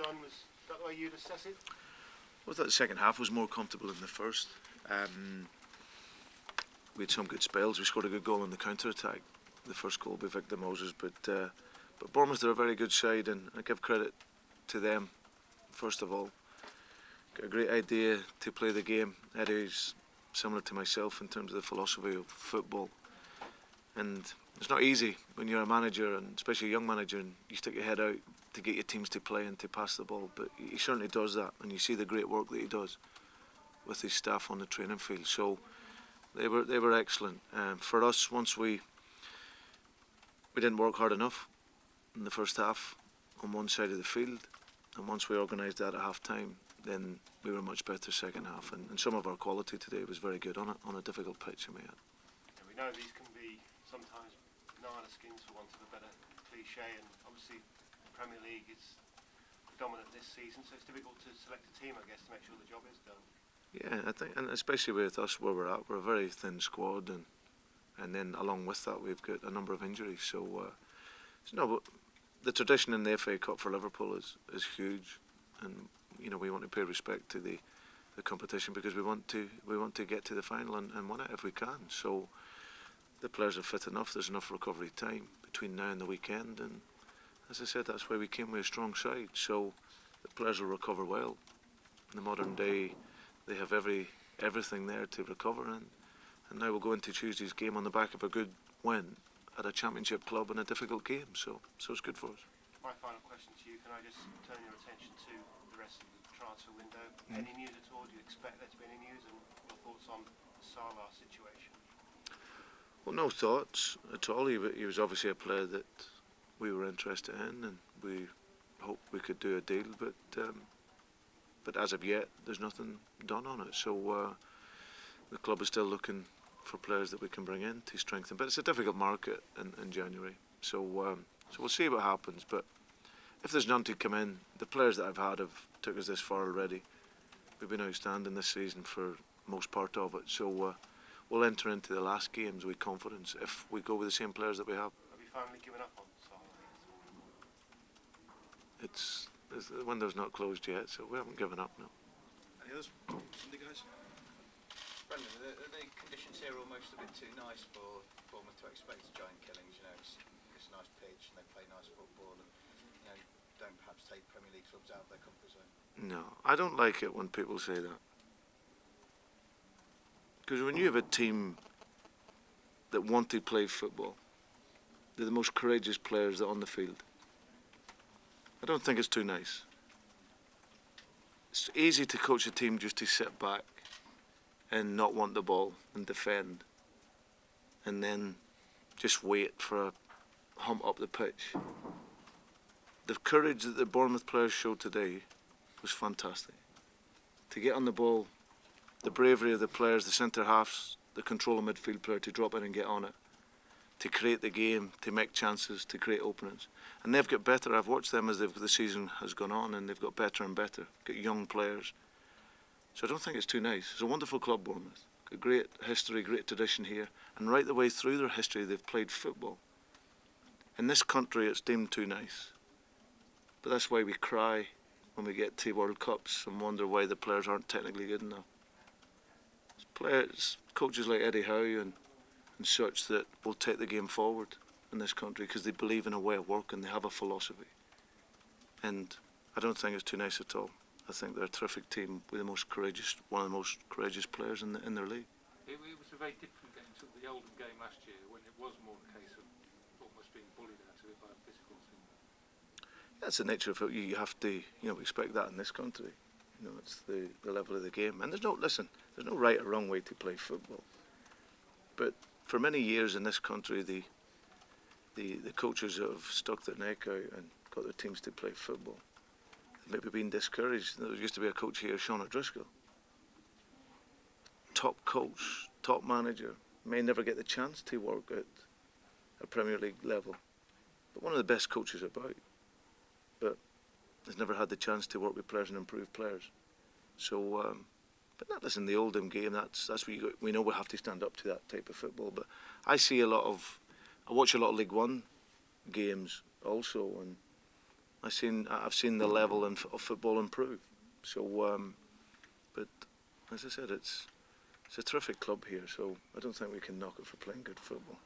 done, was that the way you'd assess it? Well, I thought the second half was more comfortable than the first. We had some good spells. We scored a good goal on the counter-attack. The first goal by Victor Moses, but Bournemouth are a very good side, and I give credit to them first of all. Got a great idea to play the game. Eddie's similar to myself in terms of the philosophy of football, and it's not easy when you're a manager, and especially a young manager, and you stick your head out to get your teams to play and to pass the ball. But he certainly does that, and you see the great work that he does with his staff on the training field. So they were excellent. For us, once we didn't work hard enough in the first half on one side of the field, and once we organised that at half time, then we were much better second half, and some of our quality today was very good on a difficult pitch. We know these can be sometimes banana skins, for want of a better cliche, and obviously the Premier League is dominant this season, so it's difficult to select a team, I guess, to make sure the job is done. Yeah, I think, and especially with us where we're at, we're a very thin squad, and then along with that we've got a number of injuries. So but the tradition in the FA Cup for Liverpool is huge, and we want to pay respect to the competition, because we want to get to the final and win it if we can. So the players are fit enough. There's enough recovery time between now and the weekend, and as I said, that's why we came with a strong side. So the players will recover well. In the modern day, they have everything there to recover, and now we'll go into Tuesday's game on the back of a good win at a championship club in a difficult game. So it's good for us. My final question to you: can I just turn your attention to the rest of the transfer window? Any news at all? Do you expect there to be any news? And your thoughts on the Salah situation? Well, no thoughts at all. He was obviously a player that we were interested in, and we hoped we could do a deal, but as of yet, there's nothing done on it. So the club is still looking for players that we can bring in to strengthen. But it's a difficult market in January, so we'll see what happens. But if there's none to come in, the players that I've had have took us this far already. We've been outstanding this season for most part of it. So we'll enter into the last games with confidence if we go with the same players that we have. Have you finally given up on Salah? The window's not closed yet, so we haven't given up, no. Any others? Somebody, guys? Brendan, are the conditions here almost a bit too nice for Bournemouth to expect giant killings? It's a nice pitch and they play nice football, and don't perhaps take Premier League clubs out of their comfort zone. No, I don't like it when people say that, because when you have a team that want to play football, they're the most courageous players that are on the field. I don't think it's too nice. It's easy to coach a team just to sit back and not want the ball and defend, and then just wait for a hump up the pitch. The courage that the Bournemouth players showed today was fantastic. To get on the ball, the bravery of the players, the centre halves, the control of midfield player to drop in and get on it, to create the game, to make chances, to create openings. And they've got better. I've watched them as the season has gone on, and they've got better and better. Got young players. So I don't think it's too nice. It's a wonderful club, Bournemouth. Got great history, great tradition here. And right the way through their history, they've played football. In this country, it's deemed too nice. But that's why we cry when we get to World Cups and wonder why the players aren't technically good enough. It's players, coaches like Eddie Howe and such that will take the game forward in this country because they believe in a way of work and they have a philosophy. And I don't think it's too nice at all. I think they're a terrific team with one of the most courageous players in their league. It was a very different game to the Oldham game last year, when it was more a case of almost being bullied out of it by a physical team. That's the nature of it. You have to, expect that in this country. It's the level of the game. And there's no right or wrong way to play football. But for many years in this country, the coaches have stuck their neck out and got their teams to play football. They've maybe been discouraged. There used to be a coach here, Sean O'Driscoll. Top coach, top manager, may never get the chance to work at a Premier League level. But one of the best coaches about. But has never had the chance to work with players and improve players. So, but that isn't the Oldham game. That's what we know we have to stand up to that type of football. But I watch a lot of League One games also, and I've seen the level of football improve. So, but as I said, it's a terrific club here. So I don't think we can knock it for playing good football.